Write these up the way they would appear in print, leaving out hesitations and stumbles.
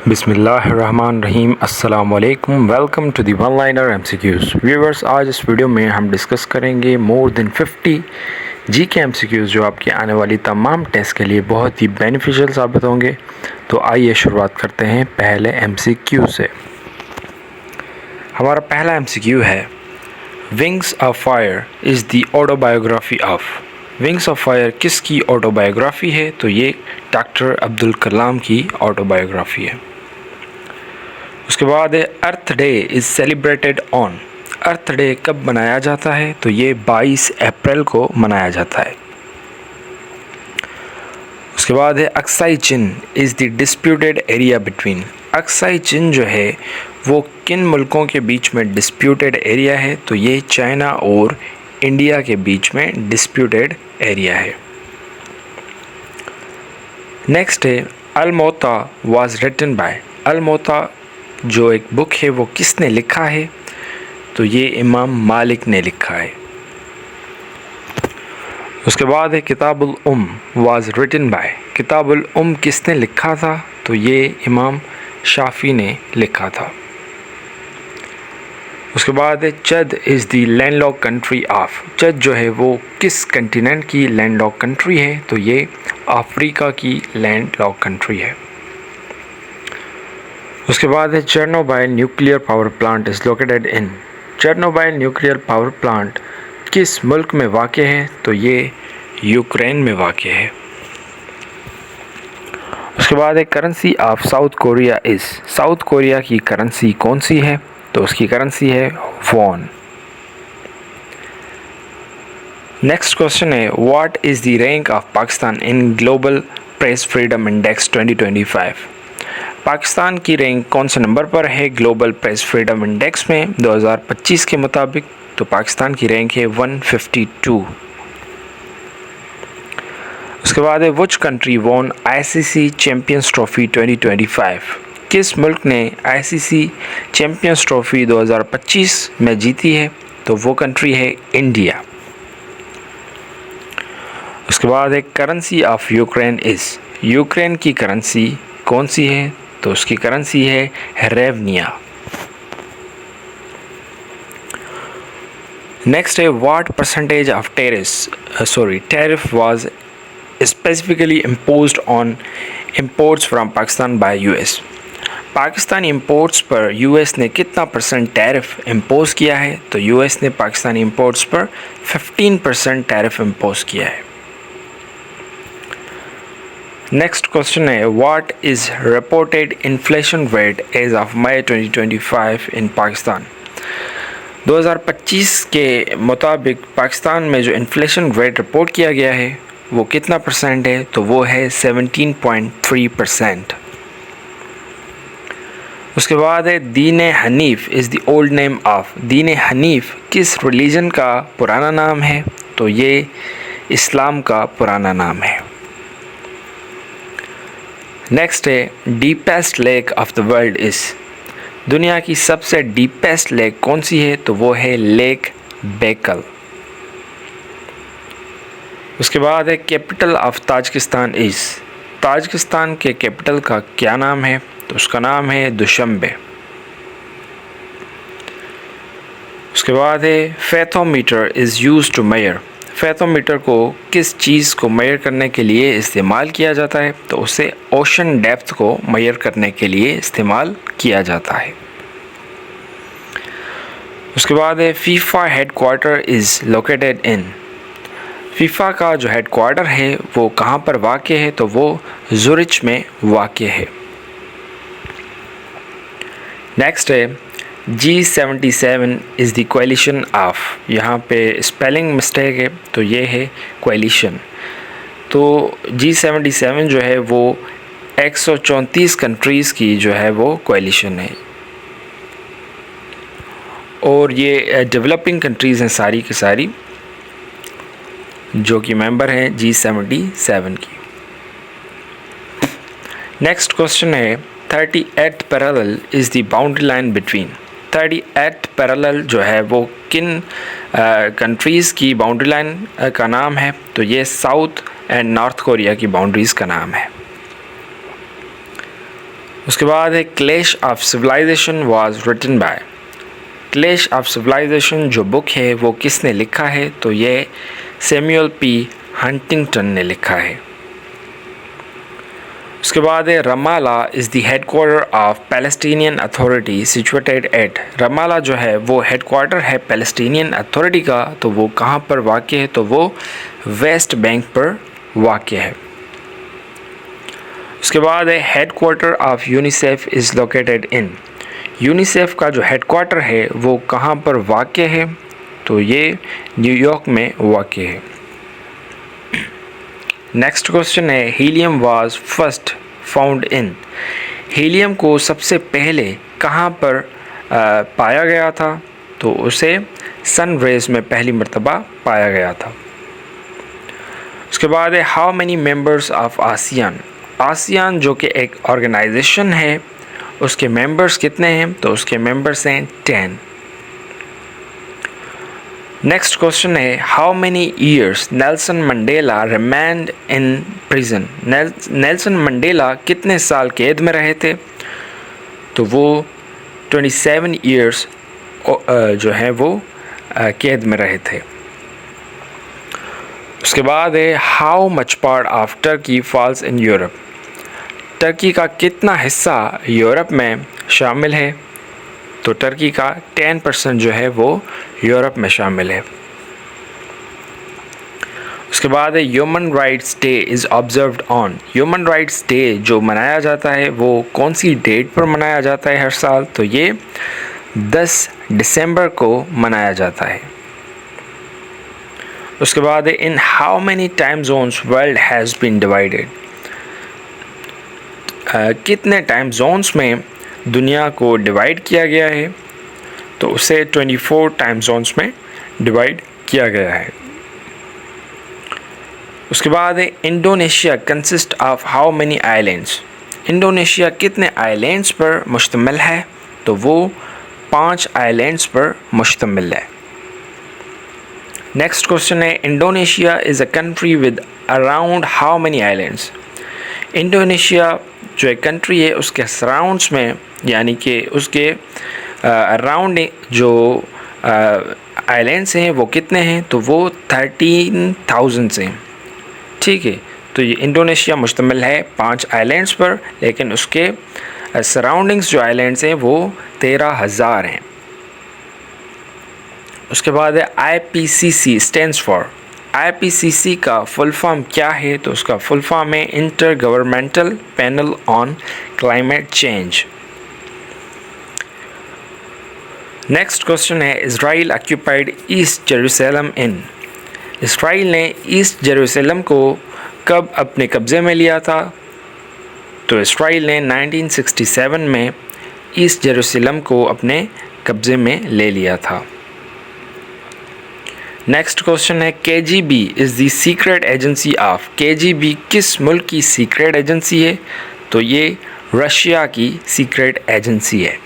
बिस्मिल्लाहिर्रहमानिर्रहीम अस्सलाम वालेकुम। Welcome to the one liner MCQs. Viewers, आज इस वीडियो में हम डिस्कस करेंगे मोर देन 50 जी के एमसीक्यूज़ जो आपकी आने वाली तमाम टेस्ट के लिए बहुत ही बेनिफिशियल साबित होंगे। तो आइए शुरुआत करते हैं पहले एमसीक्यू से। हमारा पहला एमसीक्यू है, wings of fire is the autobiography of. Wings of fire किसकी ऑटोबायोग्राफी है? तो ये डॉक्टर अब्दुल कलाम की ऑटोबायोग्राफी है। उसके बाद है, Earth Day is celebrated on. Earth Day कब मनाया जाता है? तो ये 22 अप्रैल को मनाया जाता है। उसके बाद है, Aksai Chin is the disputed area between. Aksai Chin जो है वो किन मुल्कों के बीच में डिस्प्यूटेड एरिया है? तो ये चाइना और इंडिया के बीच में डिस्प्यूटेड एरिया है। नेक्स्ट है, अल-मोता वाज रिटन बाय। अल-मोता जो एक बुक है वो किसने लिखा है? तो ये इमाम मालिक ने लिखा है। उसके बाद है, किताबुल उम वाज रिटन बाय। किताबुल उम किसने लिखा था? तो ये इमाम शाफी ने लिखा था। उसके बाद है, Chad is the landlocked country of. Chad जो है वो किस कंटिनेंट की लैंडलॉक कंट्री है? तो ये अफ्रीका की लैंडलॉक कंट्री है। उसके बाद है, Chernobyl nuclear power plant is located in. Chernobyl nuclear power plant किस मुल्क में वाक़ है? तो ये यूक्रेन में वाक़ है। उसके बाद है, currency of south Korea is. South Korea की करेंसी कौन सी है? तो उसकी करेंसी है वॉन। नेक्स्ट क्वेश्चन है, what is the rank of Pakistan in global press freedom index 2025। Pakistan की रैंक कौन से नंबर पर है ग्लोबल प्रेस फ्रीडम इंडेक्स में 2025 के मुताबिक? तो पाकिस्तान की रैंक है 152। उसके बाद है, which country won ICC champions trophy 2025। किस मुल्क ने आईसीसी चैम्पियंस ट्रॉफी 2025 में जीती है? तो वो कंट्री है इंडिया। उसके बाद है, currency of Ukraine is. Ukraine की करेंसी कौन सी है? तो उसकी करेंसी है रेवनिया। नेक्स्ट है, what percentage of tariff was specifically imposed on imports from Pakistan bye US. Pakistani imports पर यूएस ने कितना % टैरिफ इम्पोज किया है? तो यूएस ने पाकिस्तानी इंपोर्ट्स पर 15% टैरिफ इम्पोज किया है। नेक्स्ट क्वेश्चन है, what is reported inflation rate as of May 2025 in Pakistan. 2025 के मुताबिक पाकिस्तान में जो इन्फ्लेशन रेट रिपोर्ट किया गया है वो कितना % है? तो वो है 17.3%। उसके बाद है, दीन Hanif is the old name of. दीन हनीफ किस रिलीजन का पुराना नाम है? तो ये इस्लाम का पुराना नाम है। नेक्स्ट है, deepest lake of the world is. दुनिया की सबसे डीपेस्ट लेक कौन सी है? तो वो है लेक बेकल। उसके बाद है, capital of Tajikistan is. Tajikistan के कैपिटल का क्या नाम है? तो उसका नाम है दुशंबे। उसके बाद है, फेथोमीटर इज़ यूज्ड टू मेजर। फेथोमीटर को किस चीज़ को मेजर करने के लिए इस्तेमाल किया जाता है? तो उसे ओशन डेप्थ को मेजर करने के लिए इस्तेमाल किया जाता है। उसके बाद है, FIFA headquarter is located in. FIFA का जो हेडक्वार्टर है वो कहाँ पर वाक़ है? तो वो ज़ुरिच में वाक़ है। नेक्स्ट है, G77 is the coalition of. यहाँ पे स्पेलिंग मिस्टेक है तो ये है कोएलिशन। तो G77 जो है वो 134 कंट्रीज़ की जो है वो कोएलिशन है और ये डेवलपिंग कंट्रीज़ हैं सारी की सारी जो कि मेंबर हैं G77 की। नेक्स्ट क्वेश्चन है, 38th parallel is the boundary line between. 38th parallel जो है वो किन कंट्रीज़ की बाउंड्री लाइन का नाम है? तो ये साउथ एंड नॉर्थ कोरिया की बाउंड्रीज़ का नाम है। उसके बाद है clash of civilization was written by. Clash of civilization जो बुक है वो किसने लिखा है? तो ये सैमुअल पी हंटिंगटन ने लिखा है। उसके बाद है Ramala is the headquarter of Palestinian authority situated at. Ramala जो है वो हेडक्वार्टर है पैलेस्टीनियन अथॉरिटी का, तो वो कहाँ पर वाक़ है? तो वो वेस्ट बैंक पर वाक़ है। उसके बाद है headquarter of UNICEF is located in. UNICEF का जो हेडक्वार्टर है वो कहाँ पर वाक़ है? तो ये न्यूयॉर्क में वाक़ है। नेक्स्ट क्वेश्चन है helium was first found in. Helium को सबसे पहले कहाँ पर पाया गया था? तो उसे सन रेज में पहली मर्तबा पाया गया था। उसके बाद है how many members of ASEAN. ASEAN जो कि एक ऑर्गेनाइजेशन है, उसके मेंबर्स कितने हैं? तो उसके मेंबर्स हैं 10। नेक्स्ट क्वेश्चन है how many years Nelson Mandela remained in prison. Nelson Mandela कितने साल कैद में रहे थे? तो वो 27 ईयर्स जो है वो कैद में रहे थे। उसके बाद है how much part of Turkey falls in Europe. Turkey का कितना हिस्सा यूरोप में शामिल है? तो टर्की का 10% जो है वो यूरोप में शामिल है। उसके बाद है human rights day is observed on. Human rights day जो मनाया जाता है वो कौन सी डेट पर मनाया जाता है हर साल? तो ये 10 दिसंबर को मनाया जाता है। उसके बाद है in how many time zones world has been divided. कितने टाइम जोन्स में दुनिया को डिवाइड किया गया है? तो उसे 24 टाइम जोन्स में डिवाइड किया गया है। उसके बाद है Indonesia consist of how many islands. Indonesia कितने आइलैंड्स पर मुश्तमिल है? तो वो 5 आइलैंड्स पर मुश्तमिल है। नेक्स्ट क्वेश्चन है Indonesia is a country with around how many islands. Indonesia जो एक कंट्री है उसके सराउंड्स में यानी कि उसके अराउंड जो आइलैंड्स हैं वो कितने हैं? तो वो 13,000 हैं। ठीक है, तो ये इंडोनेशिया मुश्तमिल है 5 आइलैंड्स पर, लेकिन उसके सराउंडिंग्स जो आइलैंड्स हैं वो 13,000 हैं। उसके बाद है IPCC स्टैंड्स फॉर। IPCC का फुल फॉर्म क्या है? तो उसका फुल फॉर्म है inter governmental panel on climate change. Next question है इज़राइल ऑक्यूपाइड ईस्ट जेरूसलम इन। इज़राइल ने ईस्ट जेरूसलम को कब अपने कब्ज़े में लिया था? तो इज़राइल ने 1967 में ईस्ट जेरूसलम को अपने कब्ज़े में ले लिया था। नेक्स्ट क्वेश्चन है KGB is the secret agency of. KGB किस मुल्क की सीक्रेट एजेंसी है? तो ये रशिया की सीक्रेट एजेंसी है।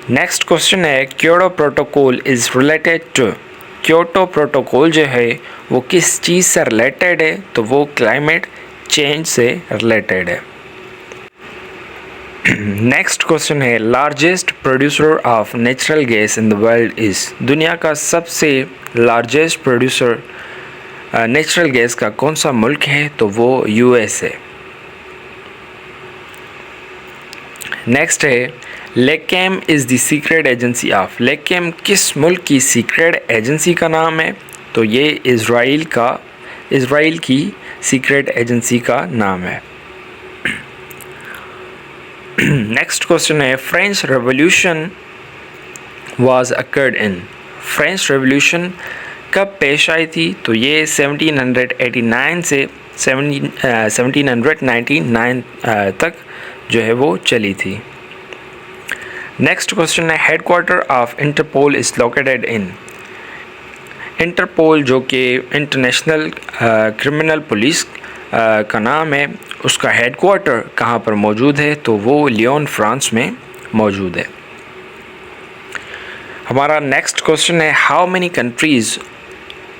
नेक्स्ट क्वेश्चन है Kyoto protocol is related to. Kyoto protocol जो है वो किस चीज़ से रिलेटेड है? तो वो क्लाइमेट चेंज से रिलेटेड है। नेक्स्ट क्वेश्चन है largest producer of natural gas in the world is. दुनिया का सबसे लार्जेस्ट प्रोड्यूसर नेचुरल गैस का कौन सा मुल्क है? तो वो US है। नेक्स्ट है Lekem is the secret agency of. Lekem किस मुल्क की सीक्रेट एजेंसी का नाम है? तो ये इज़राइल की सीक्रेट एजेंसी का नाम है। नेक्स्ट क्वेश्चन है French revolution was occurred in. French revolution कब पेश आई थी? तो ये 1789 से 1799 तक जो है वो चली थी। नेक्स्ट क्वेश्चन है headquarter of Interpol is located in. Interpol जो कि इंटरनेशनल क्रिमिनल पुलिस का नाम है, उसका हेडक्वार्टर कहाँ पर मौजूद है? तो वो लियोन फ्रांस में मौजूद है। हमारा नेक्स्ट क्वेश्चन है how many countries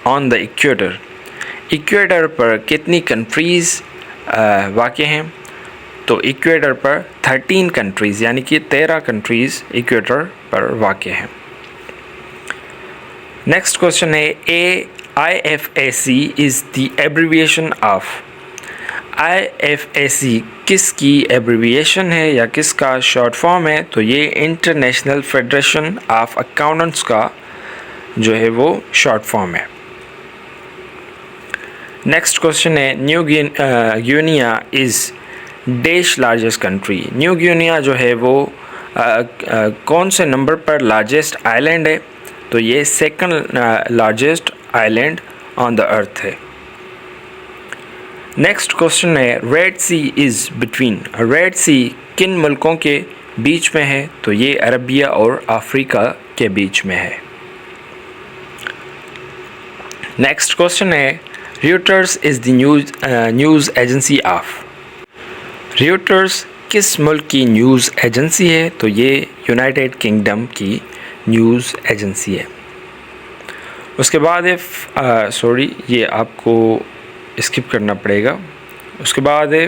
on the equator. Equator पर कितनी कंट्रीज़ वाक़ हैं। तो इक्वेटर पर 13 कंट्रीज़ यानी कि 13 कंट्रीज़ इक्वेटर पर वाक़ हैं। नेक्स्ट क्वेश्चन है IFAC is the abbreviation of. IFAC किसकी एब्रीविएशन है या किसका शॉर्ट फॉर्म है? तो ये इंटरनेशनल फेडरेशन ऑफ अकाउंटेंट्स का जो है वो शॉर्ट फॉर्म है। नेक्स्ट क्वेश्चन है new Guinea is dash largest country. New Guinea जो है वो कौन से नंबर पर लार्जेस्ट आइलैंड है? तो ये second largest island on the earth है। नेक्स्ट क्वेश्चन है Red Sea is between. Red Sea किन मुल्कों के बीच में है? तो ये अरबिया और अफ्रीका के बीच में है। नेक्स्ट क्वेश्चन है Reuters is the news agency of. Reuters किस मुल्क की न्यूज़ एजेंसी है? तो ये यूनाइटेड किंगडम की न्यूज़ एजेंसी है। उसके बाद है ये आपको स्किप करना पड़ेगा। उसके बाद है